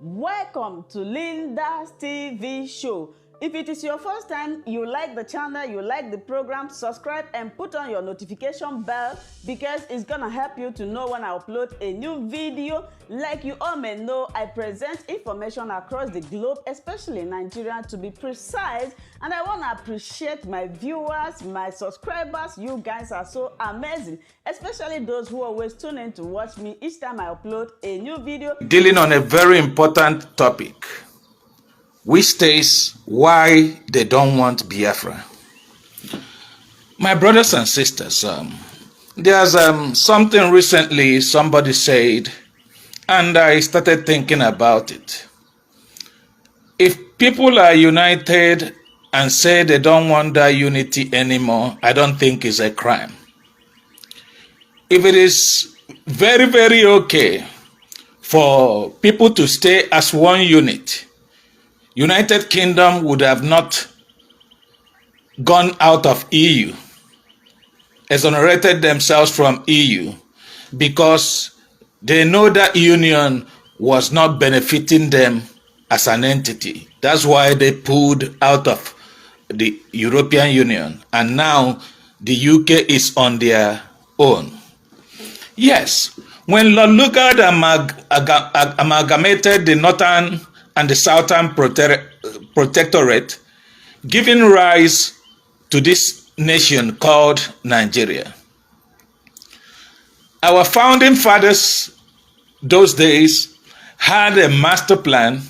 Welcome to Linda's TV show. If it is your first time, you like the channel, you like the program, subscribe and put on your notification bell because it's gonna help you to know when I upload a new video. Like you all may know, I present information across the globe, especially Nigeria to be precise, and I want to appreciate my viewers, my subscribers. You guys are so amazing, especially those who always tune in to watch me each time I upload a new video. Dealing on a very important topic, which states why they don't want Biafra. My brothers and sisters, there's something recently somebody said, and I started thinking about it. If people are united and say they don't want that unity anymore, I don't think it's a crime. If it is very, very okay for people to stay as one unit, United Kingdom would have not gone out of EU, exonerated themselves from EU, because they know that union was not benefiting them as an entity. That's why they pulled out of the European Union, and now the UK is on their own. Yes, when Lord Lugard amalgamated the Northern and the Southern Protectorate, giving rise to this nation called Nigeria. Our founding fathers those days had a master plan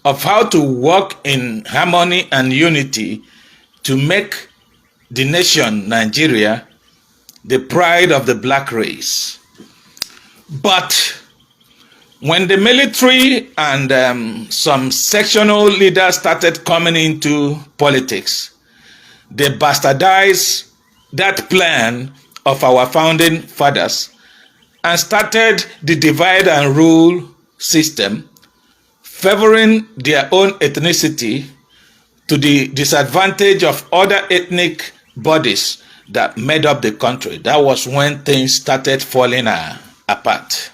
of how to work in harmony and unity to make the nation Nigeria the pride of the black race. But when the military and some sectional leaders started coming into politics, they bastardized that plan of our founding fathers and started the divide and rule system, favoring their own ethnicity to the disadvantage of other ethnic bodies that made up the country. That was when things started falling apart.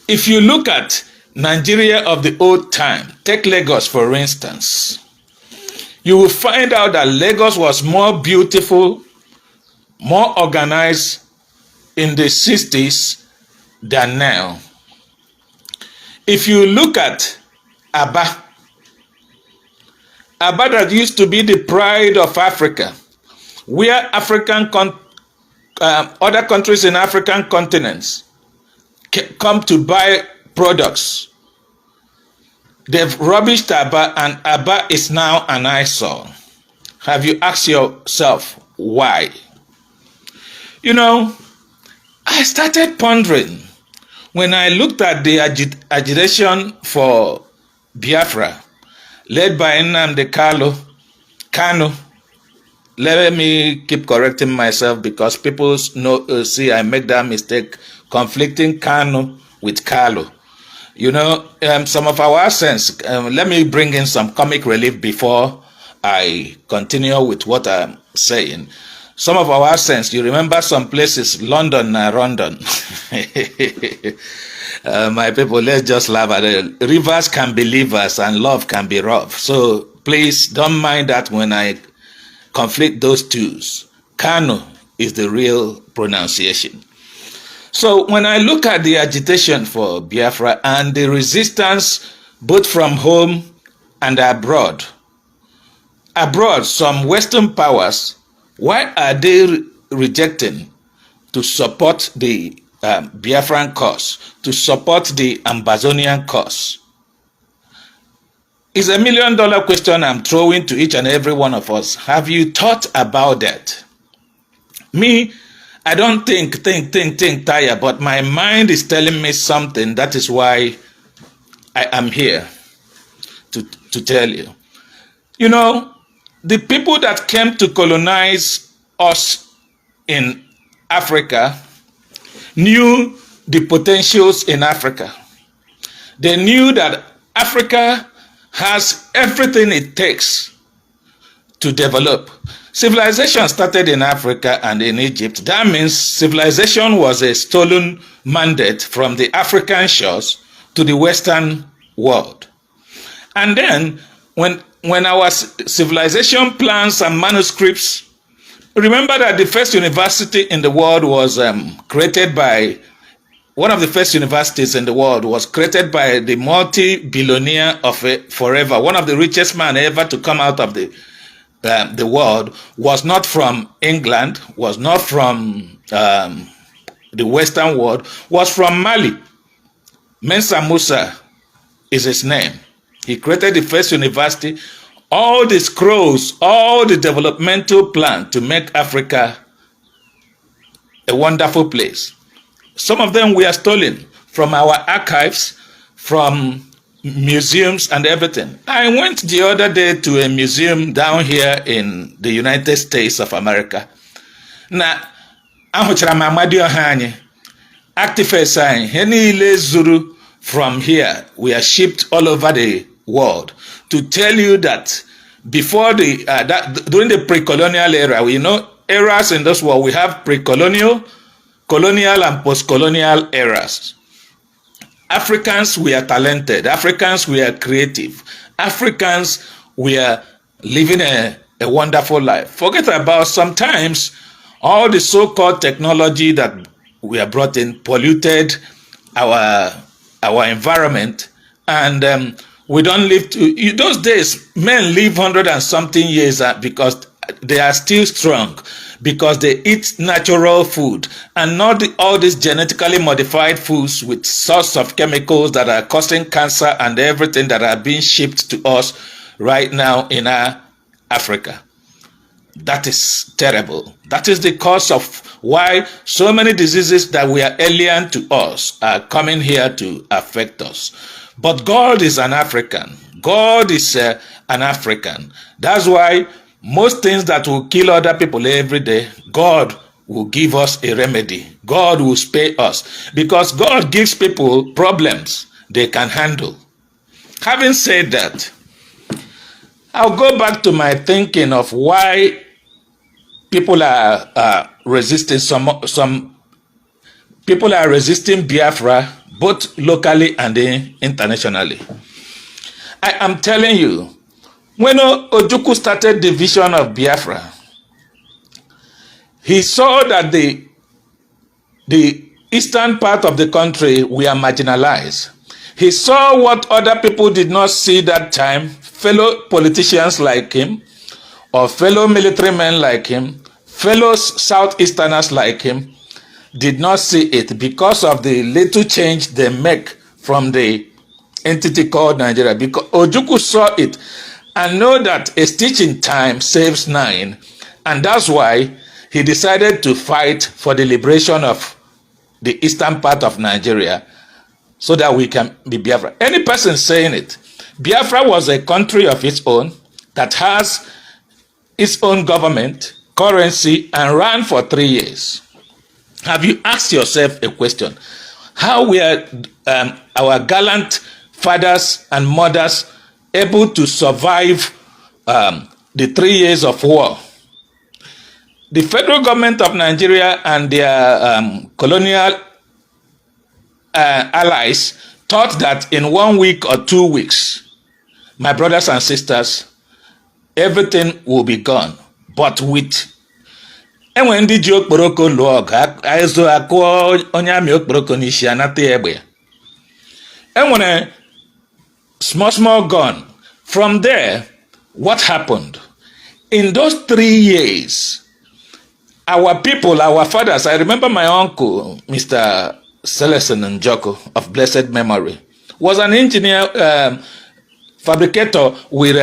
If you look at Nigeria of the old time, take Lagos for instance, you will find out that Lagos was more beautiful, more organized in the 60s than now. If you look at Aba that used to be the pride of Africa, where other countries in African continents come to buy products. They've rubbished Aba, and Aba is now an eyesore. Have you asked yourself why? You know, I started pondering when I looked at the agitation for Biafra, led by Nnamdi Kanu. Let me keep correcting myself because people see I make that mistake, conflicting Kanu with Kalu. You know, some of our accents, let me bring in some comic relief before I continue with what I'm saying. Some of our accents, you remember some places, London and London. My people, let's just laugh at it. Rivers can be livers and love can be rough. So please don't mind that when I conflict those two. Kanu is the real pronunciation. So when I look at the agitation for Biafra and the resistance both from home and abroad, some Western powers, why are they rejecting to support the Biafran cause, to support the Ambazonian cause? It's $1 million question I'm throwing to each and every one of us. Have you thought about that? Me, I don't think, tire, but my mind is telling me something. That is why I am here to tell you. You know, the people that came to colonize us in Africa knew the potentials in Africa. They knew that Africa has everything it takes to develop. Civilization started in Africa and in Egypt. That means civilization was a stolen mandate from the African shores to the Western world. And then when our civilization plans and manuscripts, remember that the first university in the world was created by, one of the first universities in the world was created by the multi-billionaire of forever, one of the richest men ever to come out of the world, was not from England, was not from the Western world, was from Mali. Mensa Musa is his name. He created the first university, all the scrolls, all the developmental plan to make Africa a wonderful place. Some of them were stolen from our archives, from museums and everything. I went the other day to a museum down here in the United States of America. Na ahụchara m Amadioha anyị, artifacts anyị, ihe niile zuru from here were shipped all over the world to tell you that before during the pre-colonial era, we know eras in this world, we have pre-colonial, colonial and post-colonial eras. Africans were talented, Africans were creative, Africans were living a wonderful life. Forget about sometimes all the so-called technology that we are brought in polluted our environment, and we don't live to, those days men live 100 and something years because they are still strong, because they eat natural food and not all these genetically modified foods with source of chemicals that are causing cancer and everything that are being shipped to us right now in Africa. That is terrible. That is the cause of why so many diseases that were alien to us are coming here to affect us. But God is an African. God is an African. That's why most things that will kill other people every day, God will give us a remedy. God will spare us, because God gives people problems they can handle. Having said that, I'll go back to my thinking of why people are resisting. Some people are resisting Biafra, both locally and internationally. I am telling you, when Ojukwu started the vision of Biafra, he saw that the eastern part of the country were marginalized. He saw what other people did not see that time, fellow politicians like him, or fellow military men like him, fellow Southeasterners like him, did not see it because of the little change they make from the entity called Nigeria. Because Ojukwu saw it and know that a stitch in time saves 9, and that's why he decided to fight for the liberation of the eastern part of Nigeria so that we can be Biafra. Any person saying it, Biafra was a country of its own that has its own government, currency, and ran for 3 years. Have you asked yourself a question? How were our gallant fathers and mothers able to survive the 3 years of war? The federal government of Nigeria and their colonial allies thought that in 1 week or 2 weeks, my brothers and sisters, everything will be gone. But with enwe ndị ji okporoko lụọ ọgụ aịzụ akụọ onye amị okporoko n'isi anata egbe. Enwere small gun. From there, what happened? In those 3 years, our people, our fathers, I remember my uncle, Mr. Celestin Njoko of blessed memory, was an engineer, fabricator with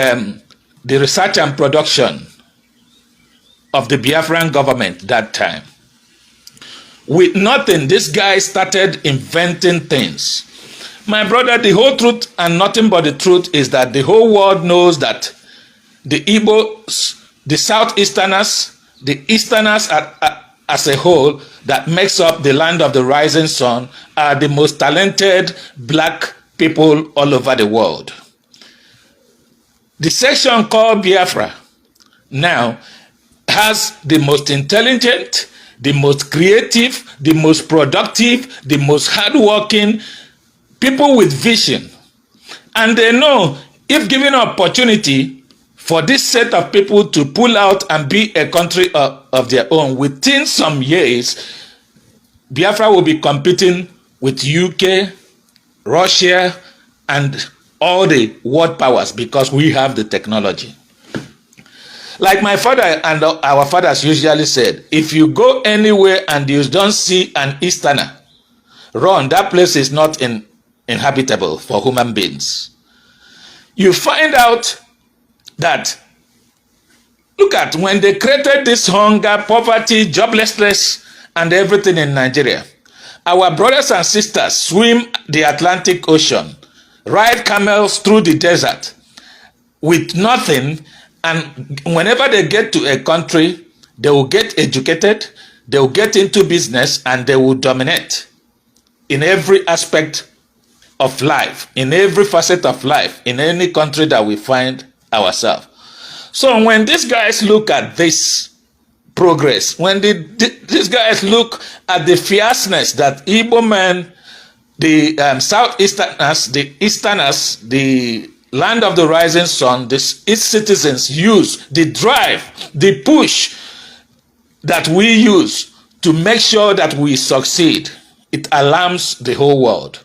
the research and production of the Biafran government that time. With nothing, this guy started inventing things. My brother, the whole truth and nothing but the truth is that the whole world knows that the Igbos, the Southeasterners, the Easterners as a whole that makes up the land of the rising sun are the most talented black people all over the world. The section called Biafra now has the most intelligent, the most creative, the most productive, the most hardworking people with vision. And they know if given opportunity for this set of people to pull out and be a country of their own, within some years, Biafra will be competing with UK, Russia, and all the world powers because we have the technology. Like my father and our fathers usually said, if you go anywhere and you don't see an Easterner, run. That place is not inhabitable for human beings. You find out that, look at when they created this hunger, poverty, joblessness, and everything in Nigeria. Our brothers and sisters swim the Atlantic Ocean, ride camels through the desert with nothing, and whenever they get to a country, they will get educated, they will get into business, and they will dominate in every aspect of life, in every facet of life, in any country that we find ourselves. So when these guys look at this progress, when these guys look at the fierceness that Igbo men, the Southeasterners, the Easterners, the land of the rising sun, its citizens use, the drive, the push that we use to make sure that we succeed, it alarms the whole world.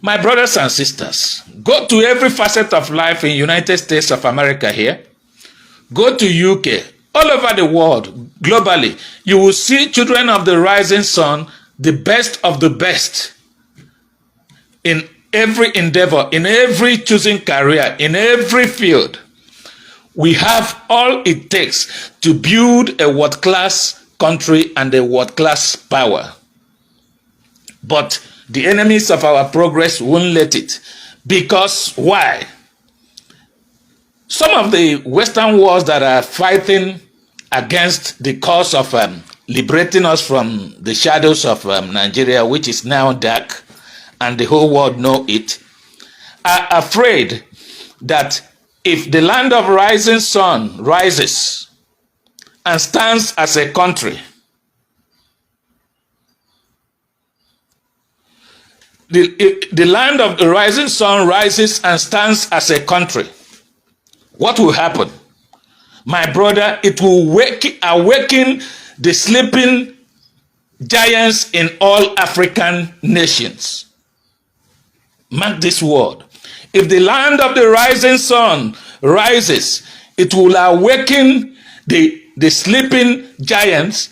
My brothers and sisters, go to every facet of life in United States of America here. Go to UK, all over the world, globally. You will see children of the rising sun, the best of the best in every endeavor, in every choosing career, in every field. We have all it takes to build a world-class country and a world-class power. But the enemies of our progress won't let it. Because why? Some of the Western wars that are fighting against the cause of liberating us from the shadows of Nigeria, which is now dark, and the whole world know it, are afraid that if the land of rising sun rises and stands as a country, the land of the rising sun rises and stands as a country, what will happen? My brother, it will awaken the sleeping giants in all African nations. Mark this word. If the land of the rising sun rises, it will awaken the sleeping giants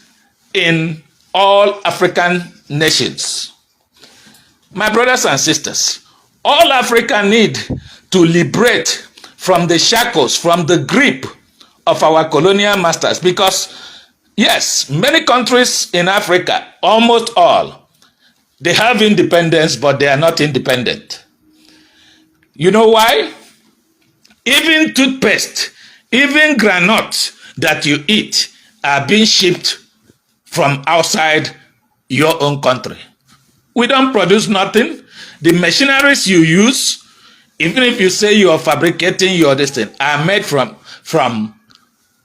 in all African nations. My brothers and sisters, all Africa need to liberate from the shackles, from the grip of our colonial masters, because yes, many countries in Africa, almost all, they have independence, but they are not independent. You know why? Even toothpaste, even granuts that you eat are being shipped from outside your own country. We don't produce nothing. The machineries you use, even if you say you are fabricating your destiny, are made from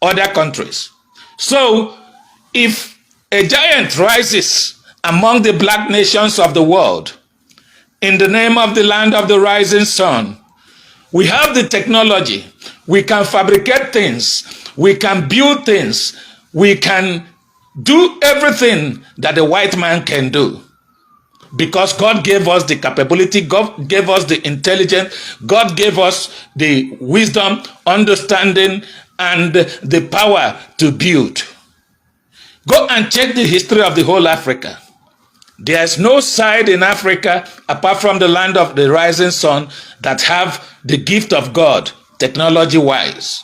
other countries. So if a giant rises among the black nations of the world in the name of the land of the rising sun, we have the technology. We can fabricate things. We can build things. We can do everything that the white man can do. Because God gave us the capability, God gave us the intelligence, God gave us the wisdom, understanding, and the power to build. Go and check the history of the whole Africa. There is no side in Africa, apart from the land of the rising sun, that have the gift of God, technology-wise.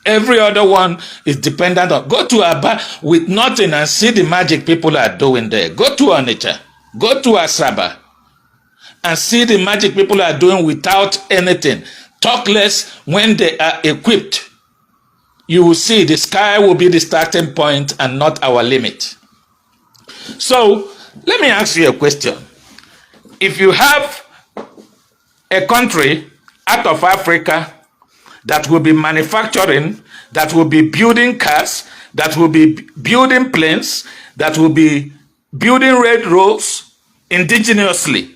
Every other one is dependent on. Go to Aba with nothing and see the magic people are doing there. Go to Onitsha. Go to Asaba and see the magic people are doing without anything. Talk less when they are equipped. You will see the sky will be the starting point and not our limit. So, let me ask you a question. If you have a country out of Africa that will be manufacturing, that will be building cars, that will be building planes, that will be building railroads indigenously,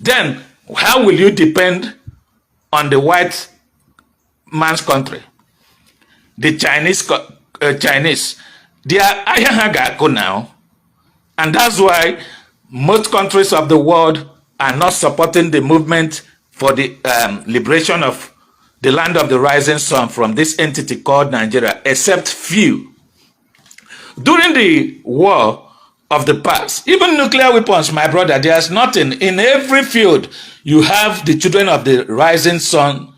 then how will you depend on the white man's country? The Chinese, they are ayahagako now. And that's why most countries of the world are not supporting the movement for the liberation of the land of the rising sun from this entity called Nigeria, except few. During the war of the past, even nuclear weapons, my brother, there's nothing. In every field, you have the children of the rising sun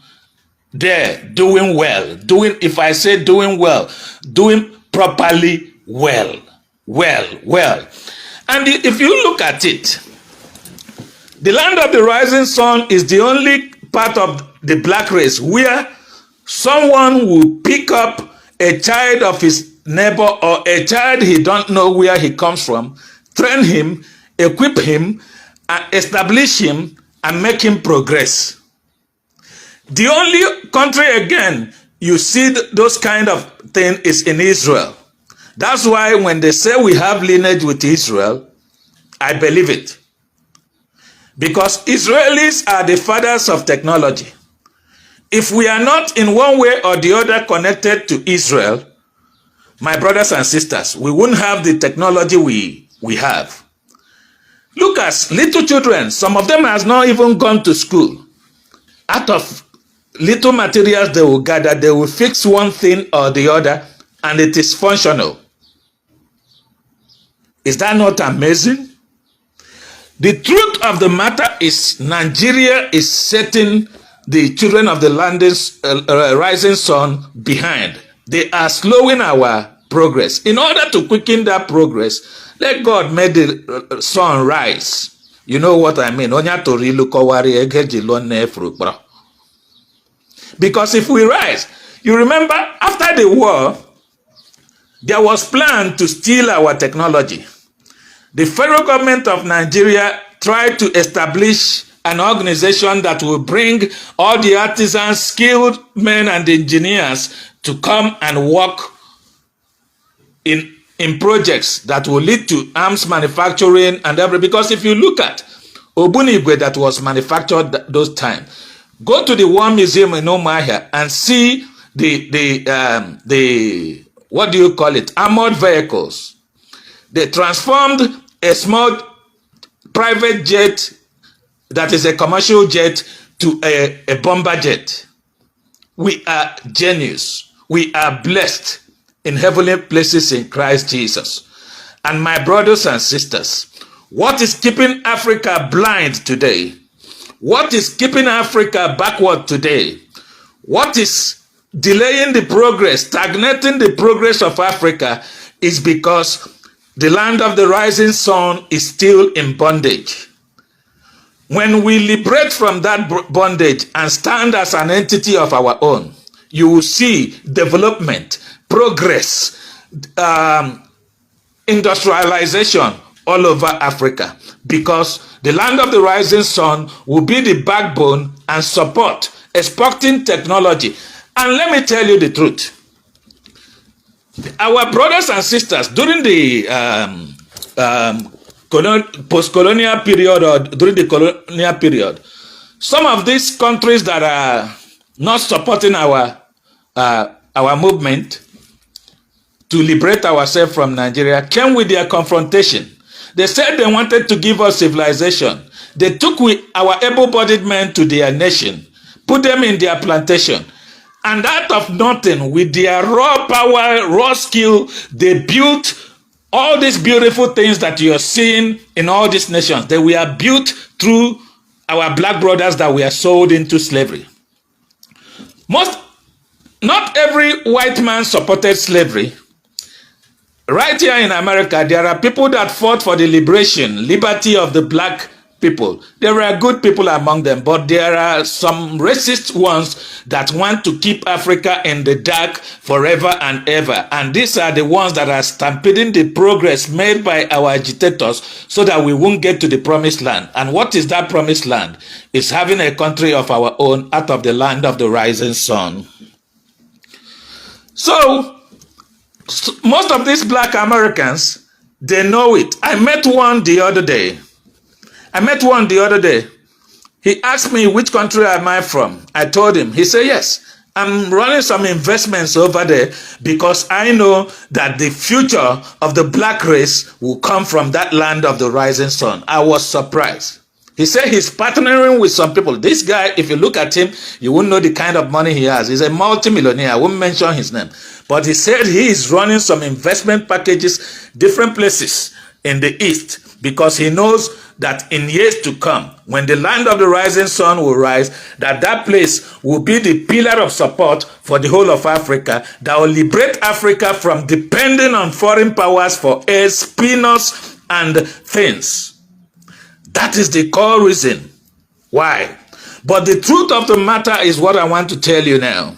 there doing well. If I say doing well, doing properly well. And if you look at it, the land of the rising sun is the only part of the black race where someone will pick up a child of his neighbor or a child he don't know where he comes from, train him, equip him, and establish him and make him progress. The only country again you see those kind of thing is in Israel. That's why when they say we have lineage with Israel, I believe it. Because Israelis are the fathers of technology. If we are not in one way or the other connected to Israel, my brothers and sisters, we wouldn't have the technology we have. Look at little children. Some of them has not even gone to school. Out of little materials they will gather, they will fix one thing or the other, and it is functional. Is that not amazing? The truth of the matter is Nigeria is setting the children of the rising sun behind. They are slowing our progress. In order to quicken that progress, let God make the sun rise. You know what I mean? Because if we rise, you remember after the war, there was plan to steal our technology. The federal government of Nigeria tried to establish an organization that will bring all the artisans, skilled men and engineers to come and work in projects that will lead to arms manufacturing and everything. Because if you look at Obunigwe that was manufactured those times, go to the War Museum in Omahia and see the what do you call it, armored vehicles. They transformed a small private jet that is a commercial jet to a bomber jet. We are genius. We are blessed in heavenly places in Christ Jesus. And my brothers and sisters, what is keeping Africa blind today? What is keeping Africa backward today? What is delaying the progress, stagnating the progress of Africa is because the land of the rising sun is still in bondage. When we liberate from that bondage and stand as an entity of our own, you will see development, progress, industrialization all over Africa, because the land of the rising sun will be the backbone and support exporting technology. And let me tell you the truth. Our brothers and sisters during the post-colonial period or during the colonial period, some of these countries that are not supporting our movement to liberate ourselves from Nigeria came with their confrontation. They said they wanted to give us civilization. They took our able-bodied men to their nation, put them in their plantation, and out of nothing, with their raw power, raw skill, they built all these beautiful things that you are seeing in all these nations. They were built through our black brothers that were sold into slavery. Not every white man supported slavery. Right here in America, there are people that fought for the liberty of the black people. There are good people among them, but there are some racist ones that want to keep Africa in the dark forever and ever. And these are the ones that are stampeding the progress made by our agitators so that we won't get to the promised land. And what is that promised land? It's having a country of our own out of the land of the rising sun. So, most of these black Americans, they know it. I met one the other day. He asked me, which country am I from? I told him. He said, yes, I'm running some investments over there because I know that the future of the black race will come from that land of the rising sun. I was surprised. He said he's partnering with some people. This guy, if you look at him, you won't know the kind of money he has. He's a multimillionaire. I won't mention his name. But he said he is running some investment packages, different places in the East, because he knows that in years to come, when the land of the rising sun will rise, that place will be the pillar of support for the whole of Africa, that will liberate Africa from depending on foreign powers for airs, peanuts, and things. That is the core reason why. But the truth of the matter is what I want to tell you now.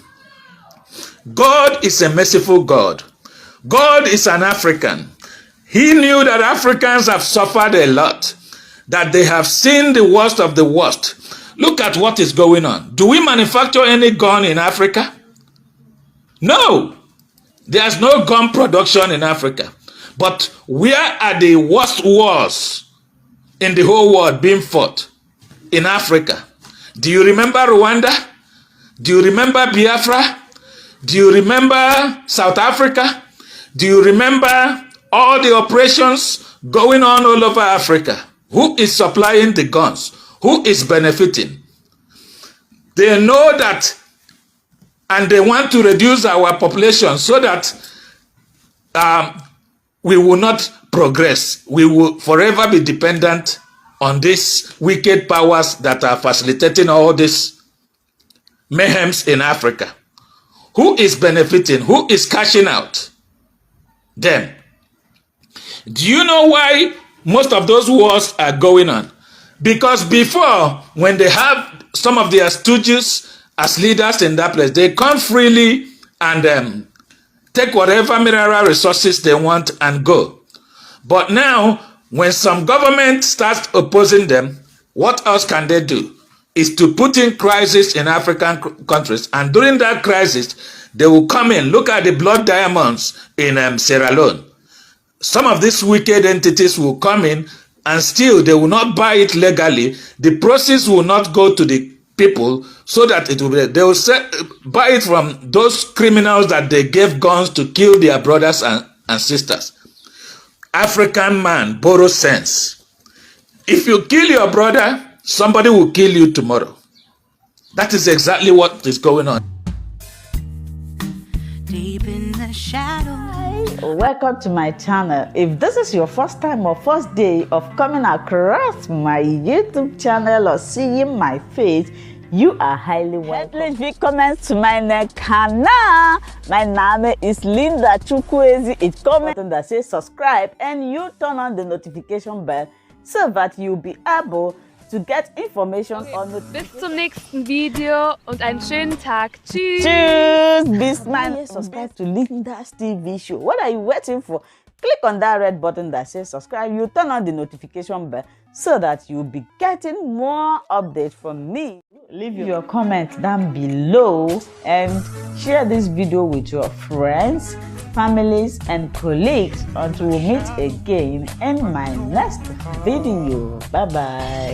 God is a merciful God. God is an African. He knew that Africans have suffered a lot, that they have seen the worst of the worst. Look at what is going on. Do we manufacture any gun in Africa? No. There's no gun production in Africa. But where are the worst wars in the whole world being fought? In Africa. Do you remember Rwanda? Do you remember Biafra? Do you remember South Africa? Do you remember all the operations going on all over Africa? Who is supplying the guns? Who is benefiting? They know that, and they want to reduce our population so that we will not progress. We will forever be dependent on these wicked powers that are facilitating all these mayhems in Africa. Who is benefiting? Who is cashing out? Them. Do you know why most of those wars are going on? Because before, when they have some of their stooges as leaders in that place, they come freely and take whatever mineral resources they want and go. But now, when some government starts opposing them, what else can they do? Is to put in crisis in African countries. And during that crisis, they will come in. Look at the blood diamonds in Sierra Leone. Some of these wicked entities will come in and still they will not buy it legally. The process will not go to the people so that it will be, they will buy it from those criminals that they gave guns to kill their brothers and sisters. African man borrows sense. If you kill your brother, somebody will kill you tomorrow. That is exactly what is going on. Deep in the shadows. Welcome to my channel. If this is your first time or first day of coming across my YouTube channel or seeing my face, you are highly welcome. Please willkommen zu meinem Kanal. My name is Linda Chukwuezi. It's comment that says subscribe and you turn on the notification bell so that you'll be able to get information on the Bis zum nächsten Video und einen schönen Tag. Tschüss. Tschüss. Bis man subscribe to Linda's TV show. What are you waiting for? Click on that red button that says subscribe. You turn on the notification bell so that you'll be getting more updates from me. Leave your comment down below and share this video with your friends, families, and colleagues until we meet again in my next video. Bye bye.